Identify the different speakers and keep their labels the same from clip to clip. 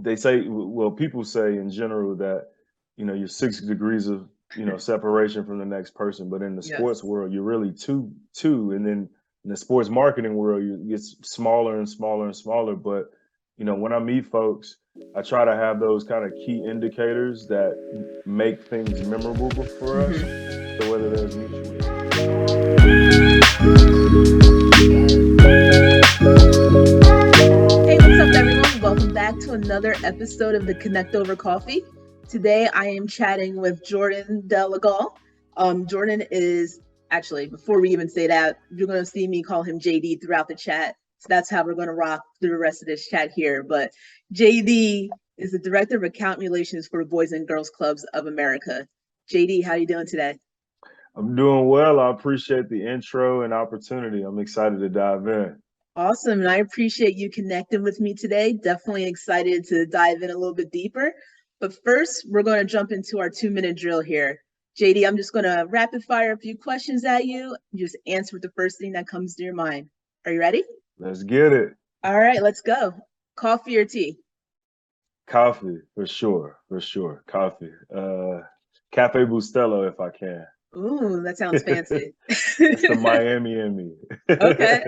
Speaker 1: they say, well, people say in general that, you're 6 degrees of, separation from the next person. But in the sports
Speaker 2: Yes.
Speaker 1: world, you're really two. And then in the sports marketing world, it gets smaller and smaller and smaller. But, when I meet folks, I try to have those kind of key indicators that make things memorable for us.
Speaker 2: Hmm.
Speaker 1: So whether there's mutual.
Speaker 2: Hey, what's up, everyone? Welcome back to another episode of the Connect Over Coffee. Today, I am chatting with Jordan Delegal. Jordan is actually, before we even say that, you're going to see me call him JD throughout the chat. So that's how we're going to rock through the rest of this chat here. But JD is the Director of Account Relations for Boys and Girls Clubs of America. JD, how you doing today?
Speaker 1: I'm doing well. I appreciate the intro and opportunity. I'm excited to dive in.
Speaker 2: Awesome. And I appreciate you connecting with me today. Definitely excited to dive in a little bit deeper. But first, we're going to jump into our 2-minute drill here. JD, I'm just going to rapid fire a few questions at you. Just answer with the first thing that comes to your mind. Are you ready?
Speaker 1: Let's get it.
Speaker 2: All right, let's go. Coffee or tea?
Speaker 1: Coffee, for sure. For sure. Coffee. Cafe Bustelo, if I can.
Speaker 2: Ooh, that sounds fancy.
Speaker 1: That's the Miami in me.
Speaker 2: Okay.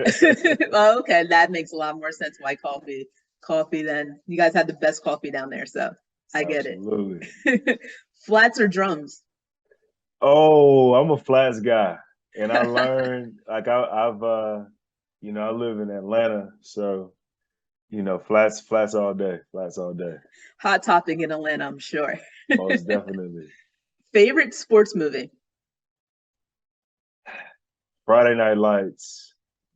Speaker 2: Well, okay, that makes a lot more sense why coffee. Coffee, then you guys had the best coffee down there, so I get
Speaker 1: Absolutely.
Speaker 2: it. Flats or drums?
Speaker 1: Oh, I'm a flats guy. And I learned, like I've I live in Atlanta, so flats all day. Flats all day.
Speaker 2: Hot topic in Atlanta, I'm sure.
Speaker 1: Most definitely.
Speaker 2: Favorite sports movie?
Speaker 1: Friday Night Lights,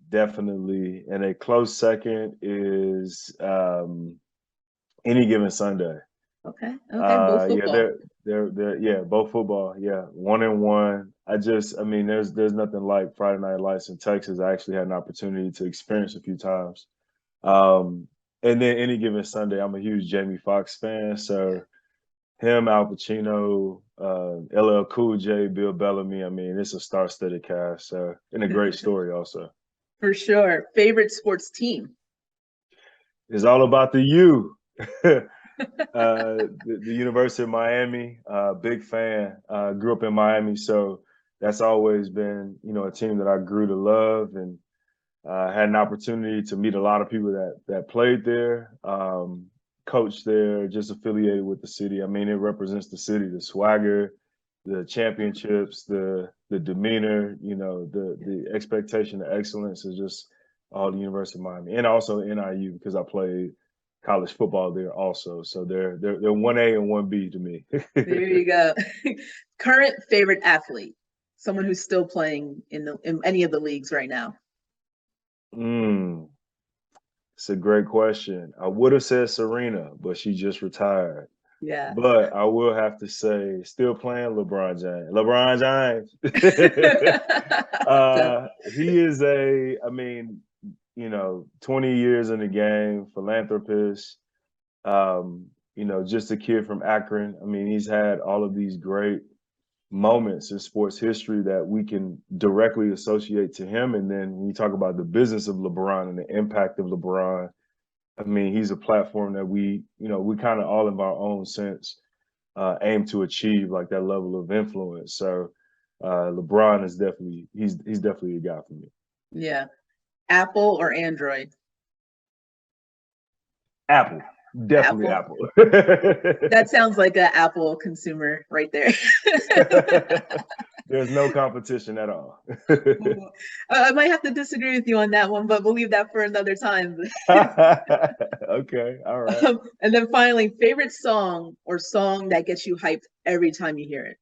Speaker 1: definitely. And a close second is Any Given Sunday.
Speaker 2: Okay, okay, both
Speaker 1: Yeah,
Speaker 2: football.
Speaker 1: they're yeah, both football. Yeah, 1-1. I mean, there's nothing like Friday Night Lights in Texas. I actually had an opportunity to experience a few times. Um, and then Any Given Sunday, I'm a huge Jamie Foxx fan, so him, Al Pacino, LL Cool J, Bill Bellamy. I mean, it's a star-studded cast. So, and a great story also.
Speaker 2: For sure. Favorite sports team?
Speaker 1: It's all about the U. The University of Miami, big fan. Grew up in Miami, so that's always been, a team that I grew to love, and had an opportunity to meet a lot of people that played there, coached there, just affiliated with the city. I mean, it represents the city, the swagger, the championships, the demeanor, the expectation of excellence is just all the University of Miami, and also NIU because I played college football there also. So they're 1A and 1B to me.
Speaker 2: There you go. Current favorite athlete? Someone who's still playing in any of the leagues right now.
Speaker 1: mm, it's a great question. I would have said Serena, but she just retired.
Speaker 2: Yeah.
Speaker 1: But I will have to say, still playing LeBron James. LeBron James. He is I mean, 20 years in the game, philanthropist, just a kid from Akron. I mean, he's had all of these great moments in sports history that we can directly associate to him. And then when you talk about the business of LeBron and the impact of LeBron, I mean, he's a platform that we kind of all in our own sense aim to achieve like that level of influence. So LeBron is he's definitely a guy for me.
Speaker 2: Yeah. Apple or Android?
Speaker 1: Apple, definitely
Speaker 2: Apple.
Speaker 1: Apple.
Speaker 2: That sounds like an Apple consumer right there.
Speaker 1: There's no competition at all.
Speaker 2: I might have to disagree with you on that one, but we'll leave that for another time.
Speaker 1: Okay, all right.
Speaker 2: And then finally, favorite song or song that gets you hyped every time you hear it.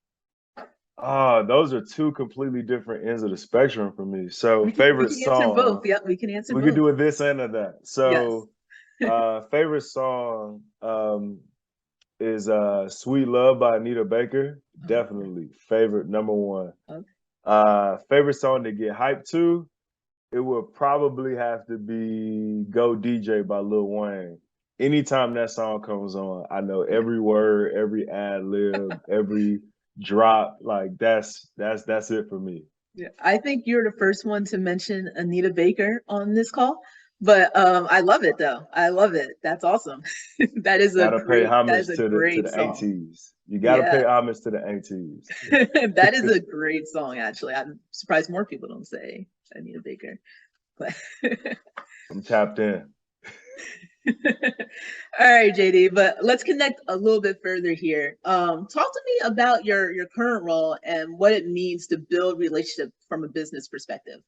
Speaker 1: Those are two completely different ends of the spectrum for me. So
Speaker 2: We
Speaker 1: favorite
Speaker 2: can answer both.
Speaker 1: song,
Speaker 2: Yep, we can answer
Speaker 1: we could
Speaker 2: both.
Speaker 1: do a this and a that.
Speaker 2: Yes.
Speaker 1: So favorite song is Sweet Love by Anita Baker. Definitely favorite number one.
Speaker 2: Okay.
Speaker 1: Favorite song to get hyped to, it would probably have to be Go DJ by Lil Wayne. Anytime that song comes on, I know every word, every ad lib, every drop. Like that's it for me.
Speaker 2: Yeah, I think you're the first one to mention Anita Baker on this call, But I love it though. I love it. That's awesome.
Speaker 1: Gotta pay
Speaker 2: That is
Speaker 1: homage
Speaker 2: a
Speaker 1: to
Speaker 2: great
Speaker 1: the
Speaker 2: song.
Speaker 1: ATs. You gotta
Speaker 2: Yeah.
Speaker 1: pay homage to the ATs.
Speaker 2: That is a great song, actually. I'm surprised more people don't say Anita Baker. But
Speaker 1: I'm tapped in.
Speaker 2: all right, JD, but let's connect a little bit further here. Talk to me about your current role and what it means to build relationship from a business perspective.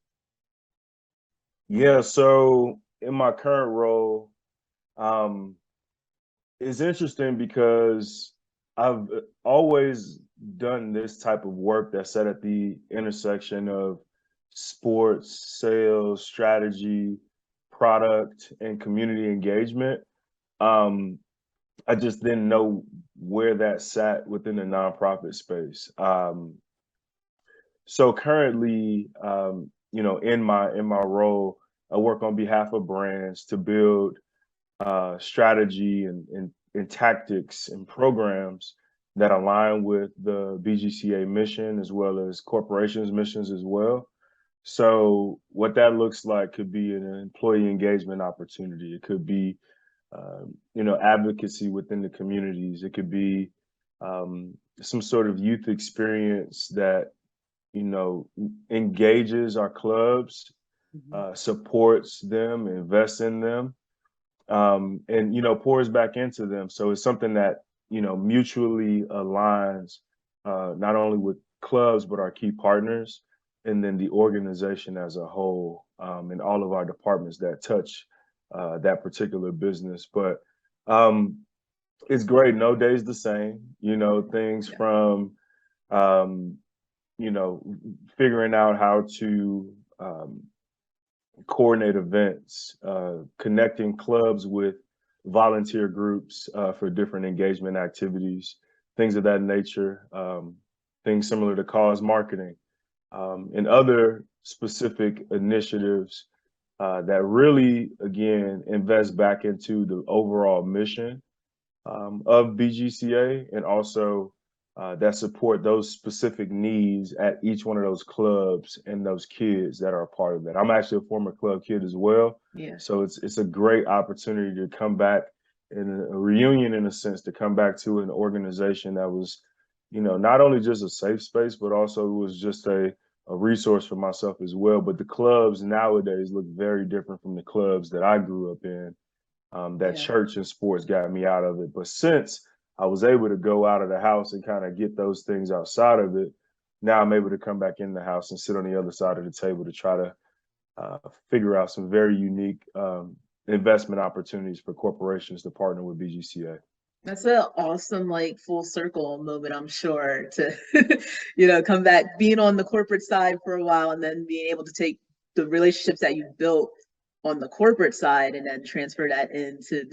Speaker 1: Yeah, so in my current role, um, it's interesting because I've always done this type of work that's set at the intersection of sports, sales, strategy, product, and community engagement. Um, I just didn't know where that sat within the nonprofit space. So currently, in my role, I work on behalf of brands to build strategy and tactics and programs that align with the BGCA mission as well as corporations' missions as well. So what that looks like could be an employee engagement opportunity. It could be advocacy within the communities. It could be some sort of youth experience that engages our clubs,
Speaker 2: Mhm.
Speaker 1: supports them, invests in them, and pours back into them. So it's something that mutually aligns not only with clubs but our key partners, and then the organization as a whole, and all of our departments that touch that particular business. But um, it's great. No day's the same. Things
Speaker 2: Yeah.
Speaker 1: from um, you know figuring out how to coordinate events, connecting clubs with volunteer groups for different engagement activities, things of that nature, things similar to cause marketing, and other specific initiatives that really, again, invest back into the overall mission of BGCA, and also that support those specific needs at each one of those clubs and those kids that are a part of that. I'm actually a former club kid as well,
Speaker 2: Yeah.
Speaker 1: so it's a great opportunity to come back in a reunion, in a sense, to come back to an organization that was, not only just a safe space, but also was just a resource for myself as well. But the clubs nowadays look very different from the clubs that I grew up in. That
Speaker 2: Yeah.
Speaker 1: church and sports got me out of it. But since I was able to go out of the house and kind of get those things outside of it, now I'm able to come back in the house and sit on the other side of the table to try to figure out some very unique investment opportunities for corporations to partner with BGCA.
Speaker 2: That's an awesome, like, full circle moment, I'm sure, to, come back, being on the corporate side for a while and then being able to take the relationships that you built on the corporate side and then transfer that into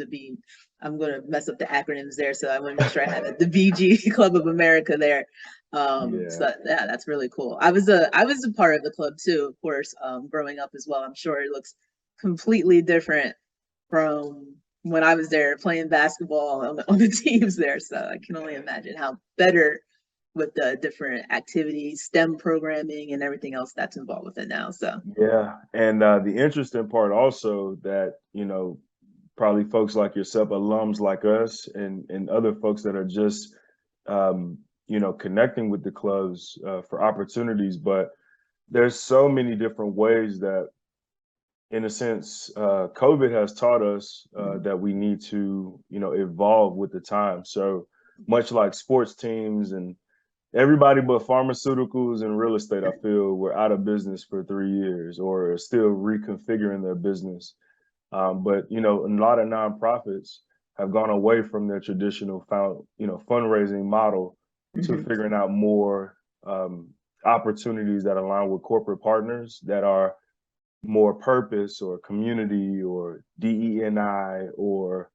Speaker 2: I'm going to mess up the acronyms there, so I want to make sure I have it, the BG Club of America there.
Speaker 1: Yeah.
Speaker 2: So yeah, that's really cool. I was a part of the club too, of course, growing up as well. I'm sure it looks completely different from when I was there playing basketball on the teams there. So I can only imagine how better with the different activities, STEM programming, and everything else that's involved with it now. So
Speaker 1: Yeah. And the interesting part also that, probably folks like yourself, alums like us, and other folks that are just, connecting with the clubs for opportunities. But there's so many different ways that, in a sense, COVID has taught us that we need to, evolve with the time. So much like sports teams and everybody but pharmaceuticals and real estate, I feel, were out of business for 3 years or are still reconfiguring their business. But a lot of nonprofits have gone away from their traditional fundraising model to
Speaker 2: mhm.
Speaker 1: figuring out more opportunities that align with corporate partners that are more purpose or community or DEI, or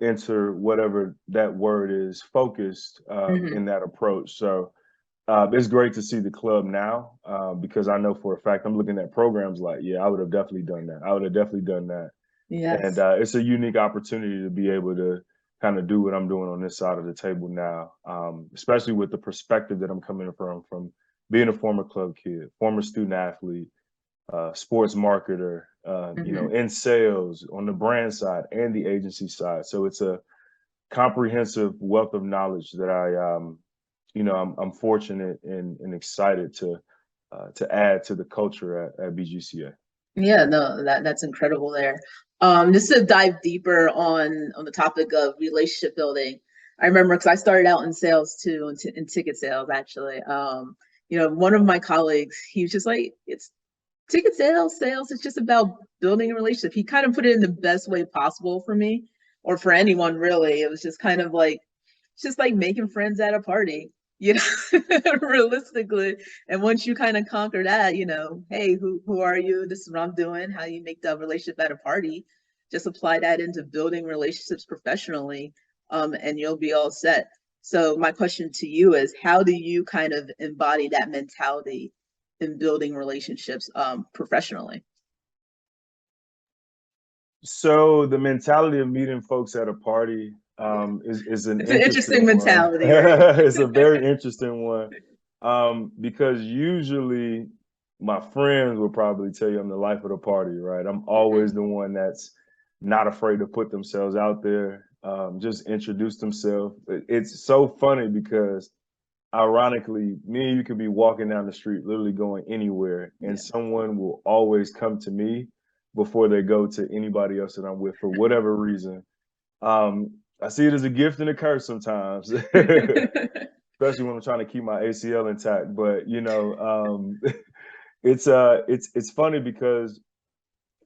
Speaker 1: enter whatever that word is, focused
Speaker 2: Mhm.
Speaker 1: in that approach. So it's great to see the club now, because I know for a fact I'm looking at programs like, yeah, I would have definitely done that. I would have definitely done that. And
Speaker 2: Yes.
Speaker 1: it's a unique opportunity to be able to kind of do what I'm doing on this side of the table now, especially with the perspective that I'm coming from being a former club kid, former student athlete, sports marketer,
Speaker 2: Mm-hmm.
Speaker 1: in sales on the brand side and the agency side. So it's a comprehensive wealth of knowledge that I'm fortunate and excited to add to the culture at BGCA.
Speaker 2: Yeah, no, that's incredible there. Just to dive deeper on the topic of relationship building, I remember because I started out in sales too, in ticket sales actually. One of my colleagues, he was just like, it's ticket sales, it's just about building a relationship. He kind of put it in the best way possible for me, or for anyone really. It was just kind of like, it's just like making friends at a party, you know, realistically. And once you kind of conquer that, hey, who are you? This is what I'm doing. How you make the relationship at a party. Just apply that into building relationships professionally, and you'll be all set. So my question to you is, how do you kind of embody that mentality in building relationships professionally?
Speaker 1: So the mentality of meeting folks at a party is an
Speaker 2: It's an interesting
Speaker 1: interesting one.
Speaker 2: mentality, right?
Speaker 1: It's a very interesting one because usually my friends will probably tell you I'm the life of the party, right? I'm always
Speaker 2: Mm-hmm.
Speaker 1: the one that's not afraid to put themselves out there, just introduce themselves. It's so funny because ironically, me and you could be walking down the street, literally going anywhere, and
Speaker 2: Yeah.
Speaker 1: someone will always come to me before they go to anybody else that I'm with for whatever reason. I see it as a gift and a curse sometimes, especially when I'm trying to keep my ACL intact. But it's funny because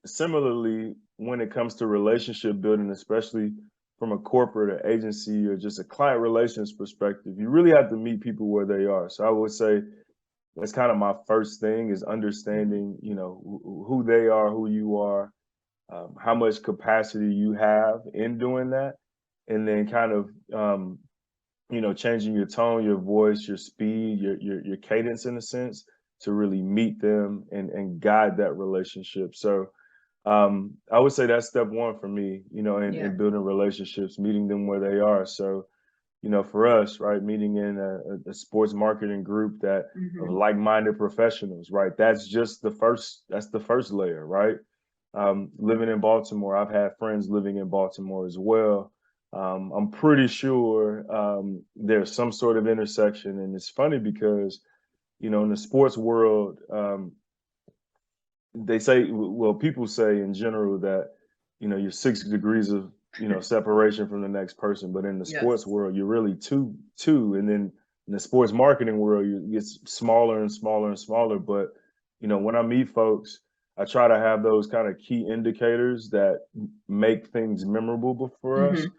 Speaker 1: similarly, when it comes to relationship building, especially from a corporate or agency or just a client relations perspective, you really have to meet people where they are. So I would say that's kind of my first thing is
Speaker 2: Mhm.
Speaker 1: understanding, who they are, who you are, how much capacity you have in doing that, and then kind of changing your tone, your voice, your speed, your cadence in a sense to really meet them and guide that relationship. So I would say that's step one for me,
Speaker 2: Yeah.
Speaker 1: in building relationships, meeting them where they are. So, for us, right, meeting in a sports marketing group that of
Speaker 2: Hmm.
Speaker 1: like-minded professionals, right? That's the first layer, right? Living in Baltimore, I've had friends living in Baltimore as well. I'm pretty sure there's some sort of intersection, and it's funny because in the sports world, they say, well, people say in general that you're 6 degrees of separation from the next person, but in the sports
Speaker 2: Yes.
Speaker 1: world, you're really two, and then in the sports marketing world, you get smaller and smaller and smaller. But when I meet folks, I try to have those kind of key indicators that make things memorable for us.
Speaker 2: Hmm.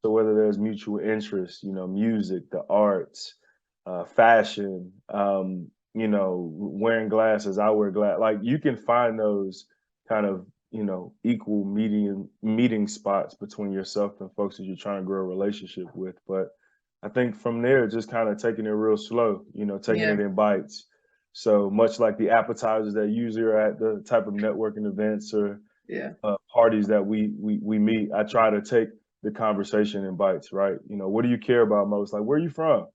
Speaker 1: So whether there's mutual interest, music, the arts, fashion, wearing glasses, I wear glass. Like you can find those kind of, equal median meeting spots between yourself and folks that you're trying to grow a relationship with. But I think from there, just kind of taking it real slow, taking
Speaker 2: Yeah.
Speaker 1: it in bites. So much like the appetizers that usually are at the type of networking events or
Speaker 2: Yeah.
Speaker 1: parties that we meet, I try to take the conversation in bites, right? What do you care about most? Like, where are you from?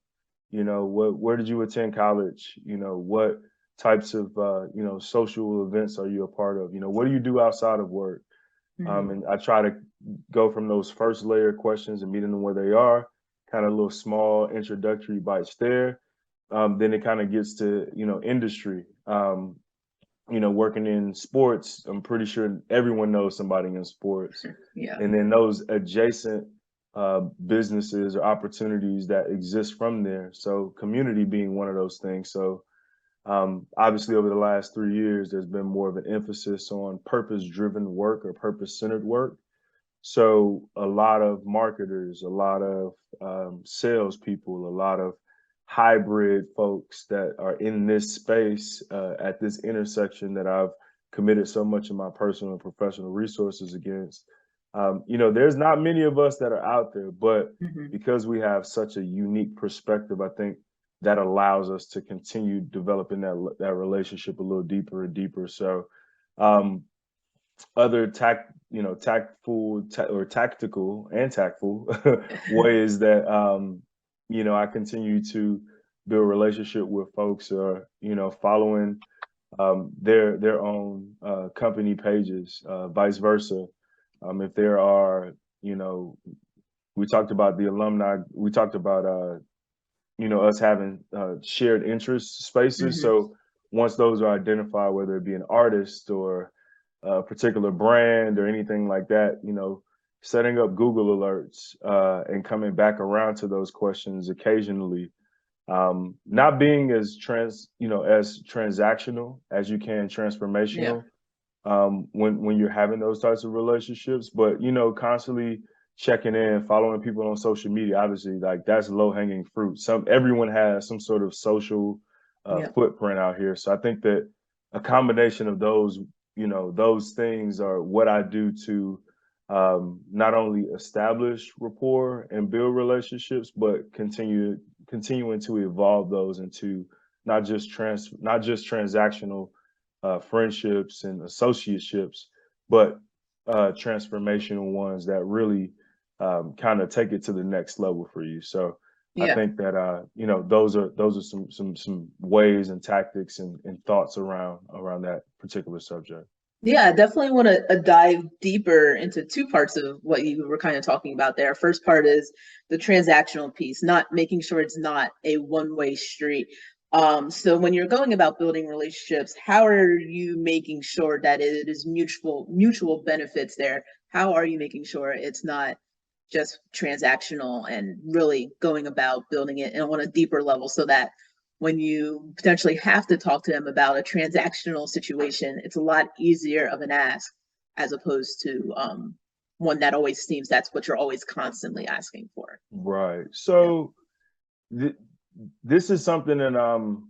Speaker 1: Where did you attend college? What types of social events are you a part of? What do you do outside of work?
Speaker 2: Hmm.
Speaker 1: And I try to go from those first layer questions and meeting them where they are, kind of little small introductory bites there. Then it kind of gets to industry. Working in sports, I'm pretty sure everyone knows somebody in sports.
Speaker 2: Yeah.
Speaker 1: And then those adjacent businesses or opportunities that exist from there. So community being one of those things. So obviously, over the last 3 years, there's been more of an emphasis on purpose-driven work or purpose-centered work. So a lot of marketers, a lot of salespeople, a lot of hybrid folks that are in this space at this intersection that I've committed so much of my personal and professional resources against. There's not many of us that are out there, but
Speaker 2: Hmm.
Speaker 1: because we have such a unique perspective, I think that allows us to continue developing that relationship a little deeper and deeper. So um, other or tactical and tactful ways that I continue to build relationship with folks or following their own company pages, vice versa. If there are, you know, we talked about the alumni, we talked about us having shared interest spaces.
Speaker 2: Hmm.
Speaker 1: So once those are identified, whether it be an artist or a particular brand or anything like that, setting up Google alerts and coming back around to those questions occasionally, not being as transactional as you can
Speaker 2: Yeah.
Speaker 1: transformational, when you're having those types of relationships, but constantly checking in, following people on social media. Obviously, like that's low hanging fruit. Everyone has some sort of social
Speaker 2: Yeah.
Speaker 1: footprint out here. So I think that a combination of those things are what I do to not only establish rapport and build relationships, but continuing to evolve those into not just transactional friendships and associateships, but transformational ones that really kind of take it to the next level for you. So I
Speaker 2: Yeah.
Speaker 1: think that those are some ways and tactics and thoughts around that particular subject.
Speaker 2: Yeah, I definitely want to dive deeper into two parts of what you were kind of talking about there. First part is the transactional piece, not making sure it's not a one-way street. So when you're going about building relationships, how are you making sure that it is mutual benefits there? How are you making sure it's not just transactional and really going about building it on a deeper level so that when you potentially have to talk to them about a transactional situation, it's a lot easier of an ask as opposed to one that always seems that's what you're always constantly asking for.
Speaker 1: Right.
Speaker 2: Yeah.
Speaker 1: So th- this is something that I'm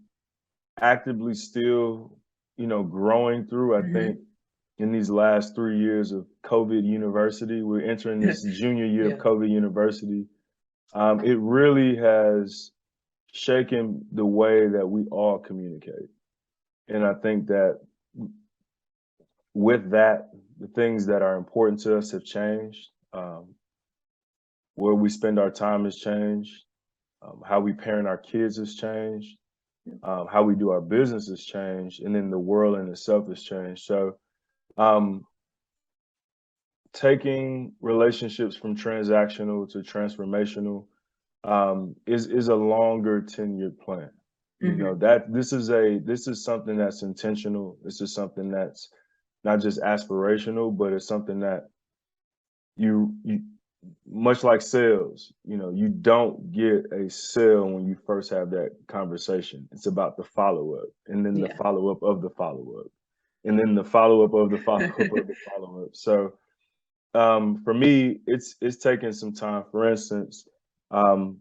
Speaker 1: actively still, growing through. I
Speaker 2: Hmm.
Speaker 1: think in these last 3 years of COVID university, we're entering this junior year of
Speaker 2: Yeah.
Speaker 1: COVID university. It really has shaken the way that we all communicate. And I think that with that, the things that are important to us have changed. Where we spend our time has changed. How we parent our kids has changed. How we do our business has changed. And then the world in itself has changed. So, um, taking relationships from transactional to transformational is a longer tenured plan.
Speaker 2: Hmm.
Speaker 1: That this is something that's intentional. This is something that's not just aspirational, but it's something that you much like sales, you don't get a sale when you first have that conversation. It's about the follow up, and then the
Speaker 2: Yeah.
Speaker 1: follow up of the follow up, and then the follow up of the follow up of the follow up. So for me, it's taking some time. For instance, um,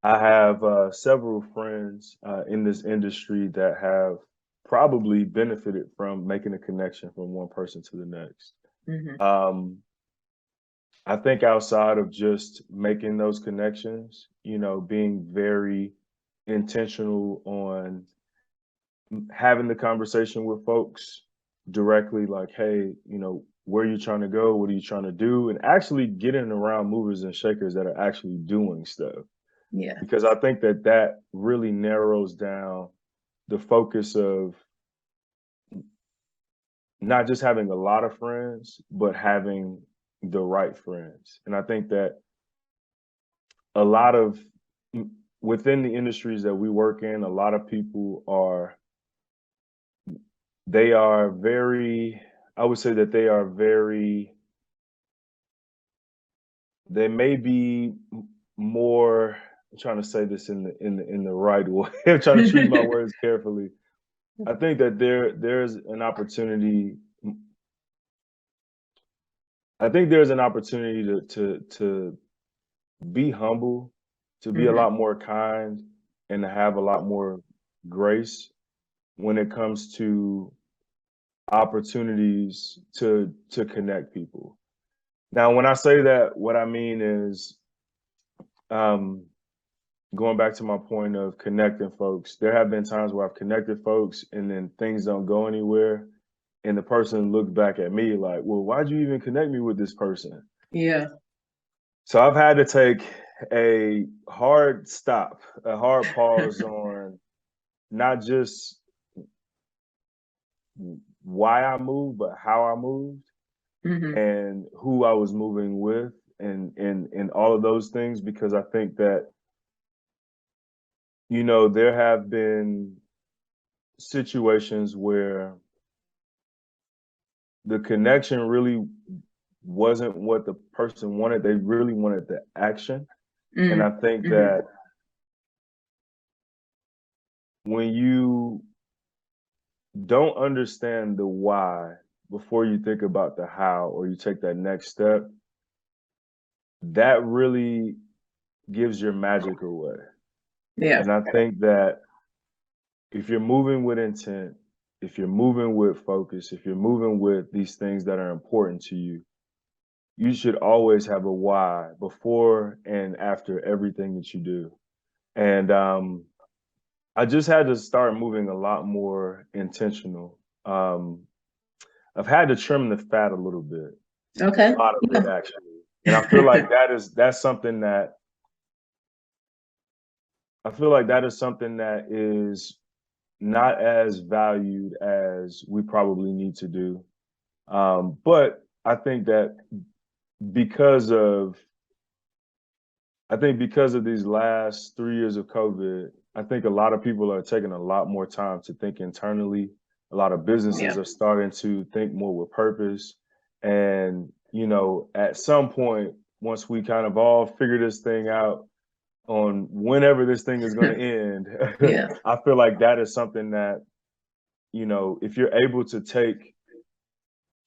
Speaker 1: I have several friends in this industry that have probably benefited from making a connection from one person to the next.
Speaker 2: Hmm.
Speaker 1: Um, I think outside of just making those connections, being very intentional on having the conversation with folks directly, like, hey, where are you trying to go? What are you trying to do? And actually getting around movers and shakers that are actually doing stuff.
Speaker 2: Yeah.
Speaker 1: Because I think that that really narrows down the focus of not just having a lot of friends, but having the right friends. And I think that a lot of within the industries that we work in, a lot of people they are very, I would say that they may be more, I'm trying to say this in the right way. I'm trying to choose my words carefully. I think that there's an opportunity. I think there's an opportunity to be humble, to be a
Speaker 2: Hmm.
Speaker 1: lot more kind, and to have a lot more grace when it comes to opportunities to connect people. Now, when I say that, what I mean is, um, going back to my point of connecting folks. There have been times where I've connected folks and then things don't go anywhere, and the person looks back at me like, "Well, why'd you even connect me with this person?"
Speaker 2: Yeah.
Speaker 1: So I've had to take a hard stop, a hard pause on not just why I moved, but how I moved
Speaker 2: Hmm.
Speaker 1: and who I was moving with and all of those things, because I think that, there have been situations where the connection really wasn't what the person wanted. They really wanted the action. And I think
Speaker 2: Hmm.
Speaker 1: that when you don't understand the why before you think about the how or you take that next step, that really gives your magic away.
Speaker 2: Yeah.
Speaker 1: And I think that if you're moving with intent, if you're moving with focus, if you're moving with these things that are important to you, you should always have a why before and after everything that you do. And I just had to start moving a lot more intentional. Um, I've had to trim the fat a little bit,
Speaker 2: Okay.
Speaker 1: a lot of it
Speaker 2: Yeah.
Speaker 1: actually. And I feel like that's something that is not as valued as we probably need to do. But I think that because of because of these last 3 years of COVID, I think a lot of people are taking a lot more time to think internally. A lot of businesses
Speaker 2: Yeah.
Speaker 1: are starting to think more with purpose. And, at some point, once we kind of all figure this thing out on whenever this thing is going to end,
Speaker 2: Yeah.
Speaker 1: I feel like that is something that, if you're able to take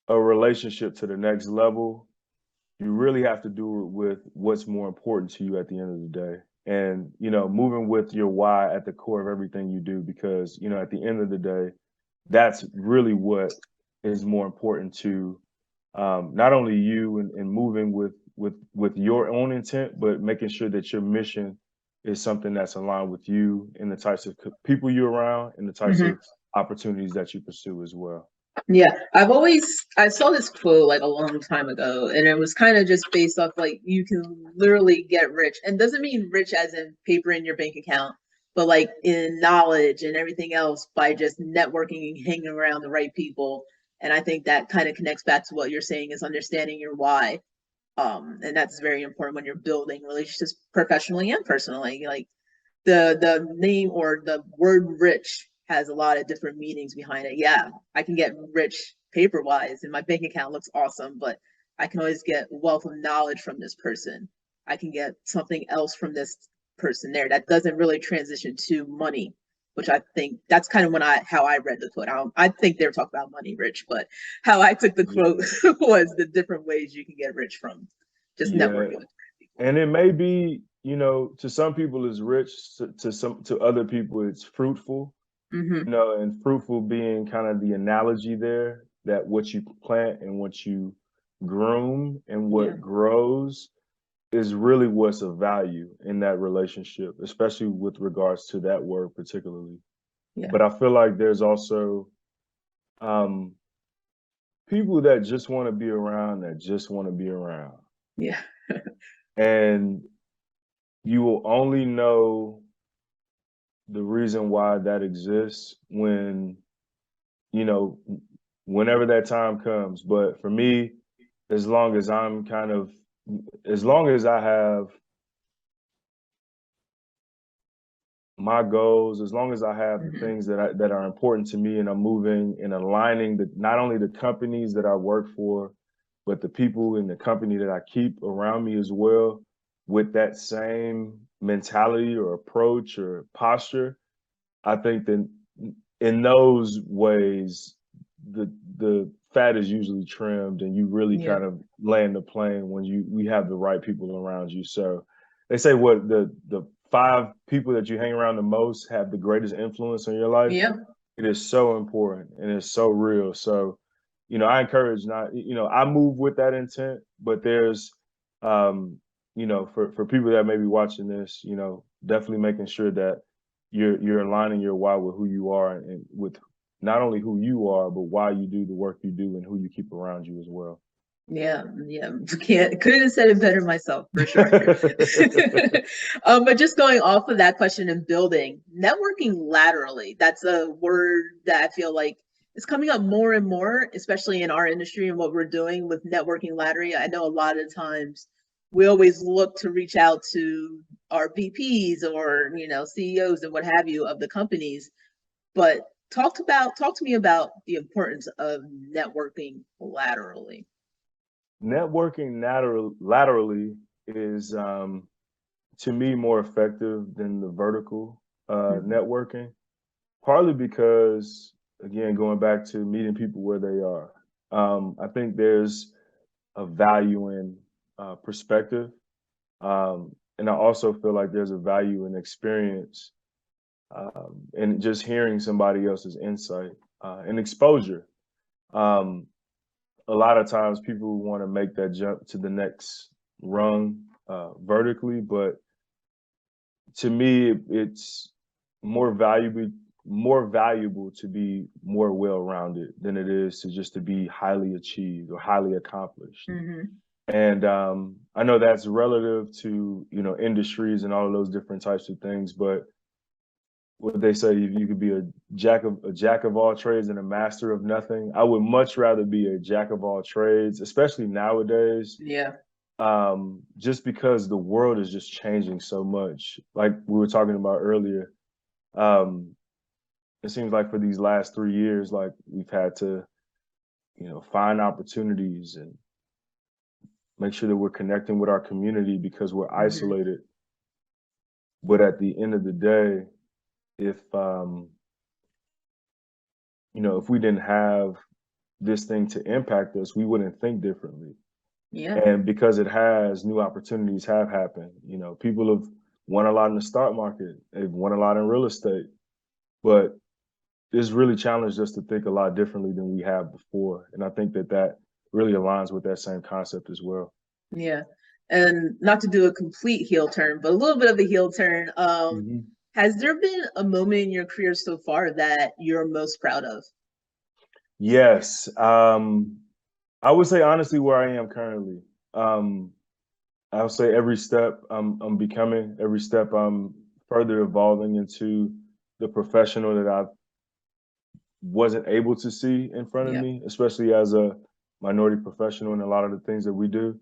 Speaker 1: a relationship to the next level, you really have to do it with what's more important to you at the end of the day. And, moving with your why at the core of everything you do, because, at the end of the day, that's really what is more important to not only you and moving with your own intent, but making sure that your mission is something that's aligned with you and the types of people you're around and the types
Speaker 2: Hmm.
Speaker 1: of opportunities that you pursue as well.
Speaker 2: Yeah, I saw this quote like a long time ago, and it was kind of just based off like you can literally get rich, and doesn't mean rich as in paper in your bank account, but like in knowledge and everything else by just networking and hanging around the right people. And I think that kind of connects back to what you're saying is understanding your why. And that's very important when you're building relationships professionally and personally. Like the name or the word rich has a lot of different meanings behind it. Yeah, I can get rich paper wise and my bank account looks awesome, but I can always get wealth of knowledge from this person. I can get something else from this person there that doesn't really transition to money, which I think that's kind of how I read the quote. I think they were talking about money rich, but how I took the quote
Speaker 1: Yeah.
Speaker 2: was the different ways you can get rich from just
Speaker 1: Yeah.
Speaker 2: networking with people.
Speaker 1: And it may be, to some people it's rich, to other people it's fruitful,
Speaker 2: Mm-hmm.
Speaker 1: and fruitful being kind of the analogy there, that what you plant and what you groom and
Speaker 2: Yeah.
Speaker 1: what grows is really what's of value in that relationship, especially with regards to that word particularly.
Speaker 2: Yeah.
Speaker 1: But I feel like there's also um, people that just want to be around, that just want to be around.
Speaker 2: Yeah.
Speaker 1: And you will only know the reason why that exists when, you know, whenever that time comes. But for me, as long as I'm kind of, as long as I have my goals, as long as I have the
Speaker 2: Mm-hmm.
Speaker 1: things that are important to me, and I'm moving and aligning not only the companies that I work for, but the people in the company that I keep around me as well, with that same mentality or approach or posture, I think that in those ways, the fat is usually trimmed, and you really
Speaker 2: Yeah.
Speaker 1: kind of land the plane when we have the right people around you. So they say what the five people that you hang around the most have the greatest influence on your life.
Speaker 2: Yeah.
Speaker 1: It is so important and it's so real. So, I encourage not, I move with that intent, but there's, um, for people that may be watching this, definitely making sure that you're aligning your why with who you are and with not only who you are, but why you do the work you do and who you keep around you as well.
Speaker 2: Yeah, yeah. Couldn't have said it better myself for sure. But just going off of that question and building, networking laterally, that's a word that I feel like it's coming up more and more, especially in our industry and what we're doing with networking laddery. I know a lot of times we always look to reach out to our VPs or CEOs and what have you of the companies, but talk to me about the importance of networking laterally.
Speaker 1: Networking laterally is to me more effective than the vertical networking, partly because, again, going back to meeting people where they are. I think there's a value in perspective. And I also feel like there's a value in experience and just hearing somebody else's insight and exposure. Um, a lot of times people want to make that jump to the next rung vertically, but to me, it's more valuable to be more well-rounded than it is to just to be highly achieved or highly accomplished. And I know that's relative to industries and all of those different types of things, but what they say, you could be a jack of all trades and a master of nothing. I would much rather be a jack of all trades, especially nowadays.
Speaker 2: Yeah.
Speaker 1: Just because the world is just changing so much. Like we were talking about earlier, it seems like for these last 3 years, like we've had to, find opportunities and make sure that we're connecting with our community because we're isolated. But at the end of the day, if if we didn't have this thing to impact us, we wouldn't think differently.
Speaker 2: Yeah.
Speaker 1: And because it has, new opportunities have happened. People have won a lot in the stock market. They've won a lot in real estate. But it's really challenged us to think a lot differently than we have before. And I think that really aligns with that same concept as well.
Speaker 2: Yeah. And not to do a complete heel turn, but a little bit of a heel turn. Has there been a moment in your career so far that you're most proud of?
Speaker 1: Yes. I would say honestly where I am currently. I would say every step I'm becoming, every step I'm further evolving into the professional that I wasn't able to see in front of me, especially as a minority professional in a lot of the things that we do.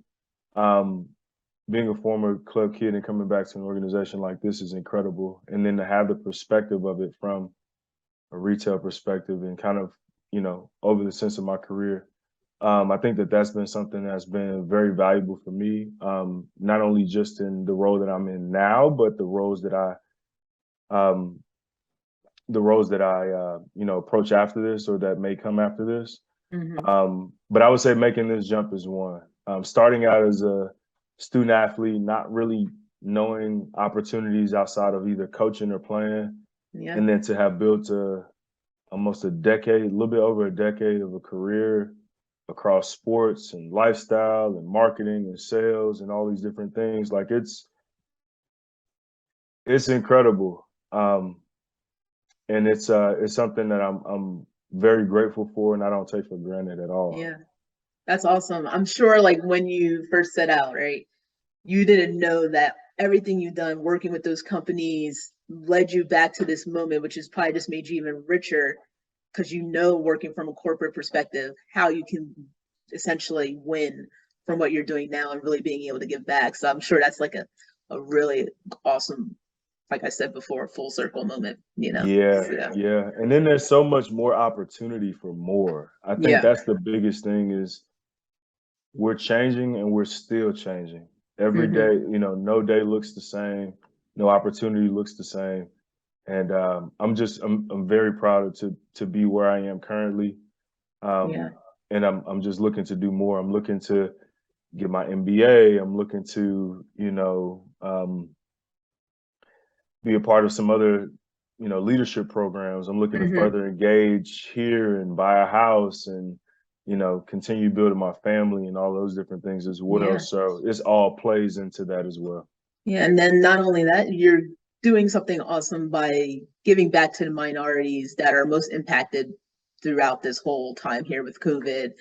Speaker 1: Being a former club kid and coming back to an organization like this is incredible. And then to have the perspective of it from a retail perspective and kind of, over the sense of my career, I think that's been something that's been very valuable for me, not only just in the role that I'm in now, but the roles that I approach after this or that may come after this. But I would say making this jump is one. Starting out as a student athlete, not really knowing opportunities outside of either coaching or playing, and then to have built almost a little bit over a decade of a career across sports and lifestyle and marketing and sales and all these different things. Like it's incredible. And it's something that I'm very grateful for and I don't take for granted at all.
Speaker 2: Yeah. That's awesome. I'm sure like when you first set out, right, you didn't know that everything you've done working with those companies led you back to this moment, which has probably just made you even richer because working from a corporate perspective, how you can essentially win from what you're doing now and really being able to give back. So I'm sure that's like a really awesome, like I said before, full circle moment,
Speaker 1: Yeah. And then there's so much more opportunity for more. I think that's the biggest thing is we're changing and we're still changing. Every day, no day looks the same, no opportunity looks the same. And I'm very proud to be where I am currently. And I'm just looking to do more. I'm looking to get my MBA. I'm looking to, be a part of some other, leadership programs. I'm looking to further engage here and buy a house and, continue building my family and all those different things as well. So this all plays into that as well.
Speaker 2: Yeah. And then not only that, you're doing something awesome by giving back to the minorities that are most impacted throughout this whole time here with COVID.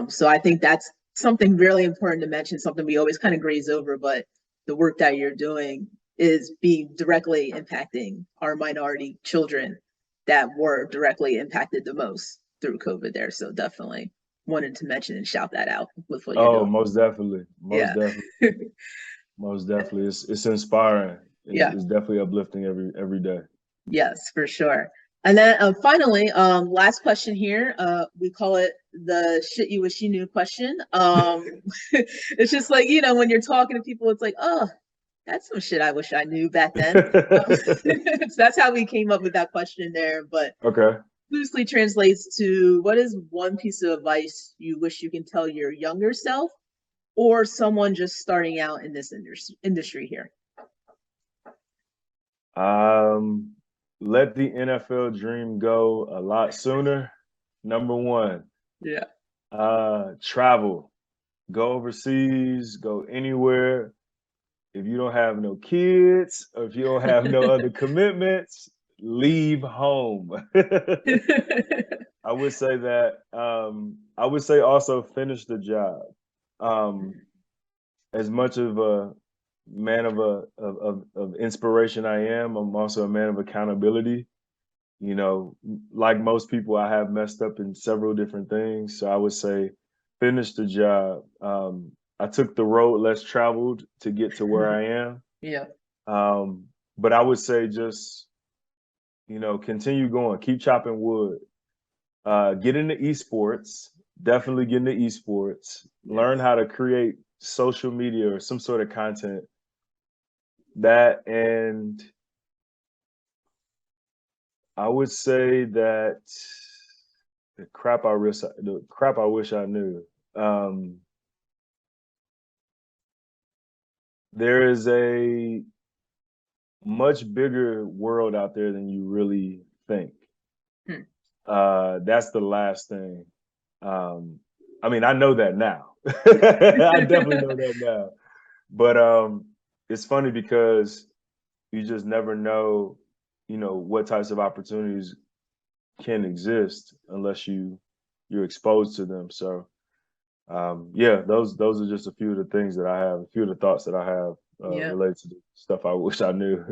Speaker 2: So I think that's something really important to mention, something we always kind of graze over, but the work that you're doing is being directly impacting our minority children that were directly impacted the most through COVID there. So definitely wanted to mention and shout that out with what you're
Speaker 1: Oh,
Speaker 2: doing.
Speaker 1: most definitely, most
Speaker 2: Yeah.
Speaker 1: definitely, most definitely. It's inspiring.
Speaker 2: Yeah.
Speaker 1: It's definitely uplifting every day.
Speaker 2: Yes, for sure. And then finally, last question here. We call it the shit you wish you knew question. It's just like, when you're talking to people, it's like, oh, that's some shit I wish I knew back then. So that's how we came up with that question there. But
Speaker 1: Okay.
Speaker 2: loosely translates to, what is one piece of advice you wish you can tell your younger self or someone just starting out in this industry here?
Speaker 1: Let the NFL dream go a lot sooner. Number one,
Speaker 2: Yeah.
Speaker 1: travel, go overseas, go anywhere. If you don't have no kids or if you don't have no other commitments, leave home. I would say that. I would say also finish the job. Um, as much of a man of inspiration I am, I'm also a man of accountability. You know, like most people, I have messed up in several different things. So I would say finish the job. I took the road less traveled to get to where I am.
Speaker 2: Yeah.
Speaker 1: But I would say just, continue going, keep chopping wood, get into esports, definitely get into esports, learn how to create social media or some sort of content. That, and I would say that the crap I wish I knew. Um, there is a much bigger world out there than you really think.
Speaker 2: Hmm.
Speaker 1: That's the last thing. I mean, I know that now. I definitely know that now. But it's funny because you just never know, what types of opportunities can exist unless you're exposed to them. So yeah, those are just a few of the things that I have, a few of the thoughts that I have
Speaker 2: Yeah.
Speaker 1: related to the stuff I wish I knew.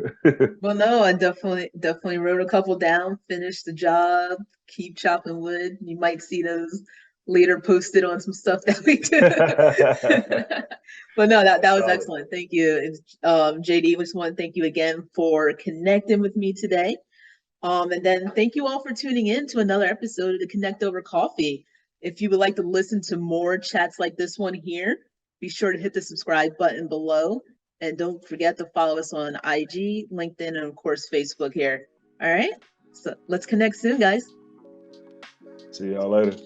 Speaker 2: Well, no, I definitely wrote a couple down, finish the job, keep chopping wood. You might see those later posted on some stuff that we did. But no, that was
Speaker 1: Solid.
Speaker 2: excellent. Thank you. JD, we just want to thank you again for connecting with me today. And then thank you all for tuning in to another episode of the Connect Over Coffee. If you would like to listen to more chats like this one here, be sure to hit the subscribe button below. And don't forget to follow us on IG, LinkedIn, and of course, Facebook here. All right. So let's connect soon, guys.
Speaker 1: See y'all later.